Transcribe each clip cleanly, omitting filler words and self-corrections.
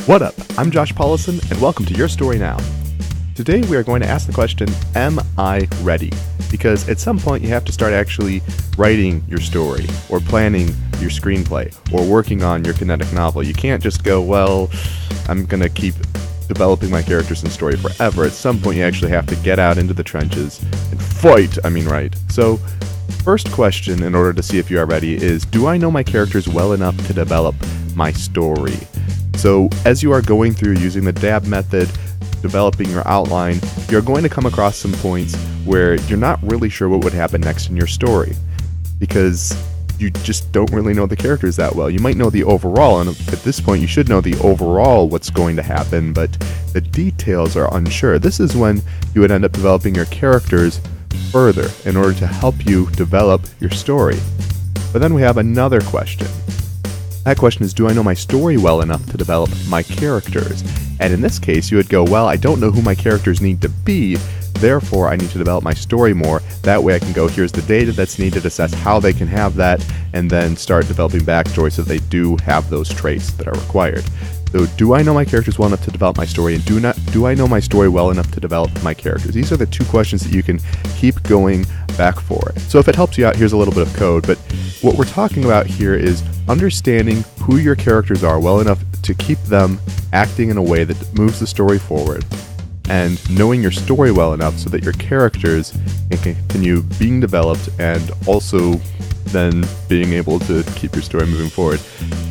What up? I'm Josh Paulison, and welcome to Your Story Now. Today we are going to ask the question, am I ready? Because at some point you have to start actually writing your story, or planning your screenplay, or working on your kinetic novel. You can't just go, well, I'm going to keep developing my characters and story forever. At some point you actually have to get out into the trenches and write. So, first question in order to see if you are ready is, do I know my characters well enough to develop my story? So as you are going through using the DAB method, developing your outline, you're going to come across some points where you're not really sure what would happen next in your story, because you just don't really know the characters that well. You might know the overall, and at this point you should know the overall what's going to happen, but the details are unsure. This is when you would end up developing your characters further in order to help you develop your story. But then we have another question. That question is, do I know my story well enough to develop my characters? And in this case, you would go, well, I don't know who my characters need to be, therefore I need to develop my story more. That way I can go, here's the data that's needed, assess how they can have that, and then start developing backstory so they do have those traits that are required. So do I know my characters well enough to develop my story, and do I know my story well enough to develop my characters? These are the two questions that you can keep going back for. So if it helps you out, here's a little bit of code, but what we're talking about here is understanding who your characters are well enough to keep them acting in a way that moves the story forward, and knowing your story well enough so that your characters can continue being developed and also then being able to keep your story moving forward.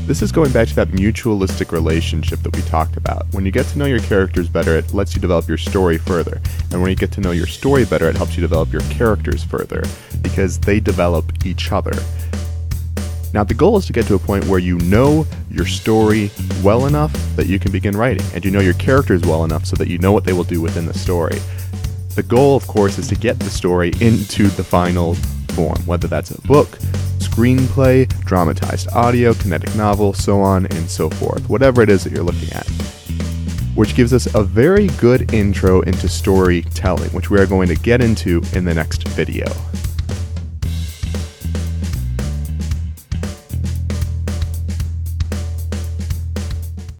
This is going back to that mutualistic relationship that we talked about. When you get to know your characters better, it lets you develop your story further. And when you get to know your story better, it helps you develop your characters further, because they develop each other. Now, the goal is to get to a point where you know your story well enough that you can begin writing, and you know your characters well enough so that you know what they will do within the story. The goal, of course, is to get the story into the final form, whether that's a book, screenplay, dramatized audio, kinetic novel, so on and so forth, whatever it is that you're looking at. Which gives us a very good intro into storytelling, which we are going to get into in the next video.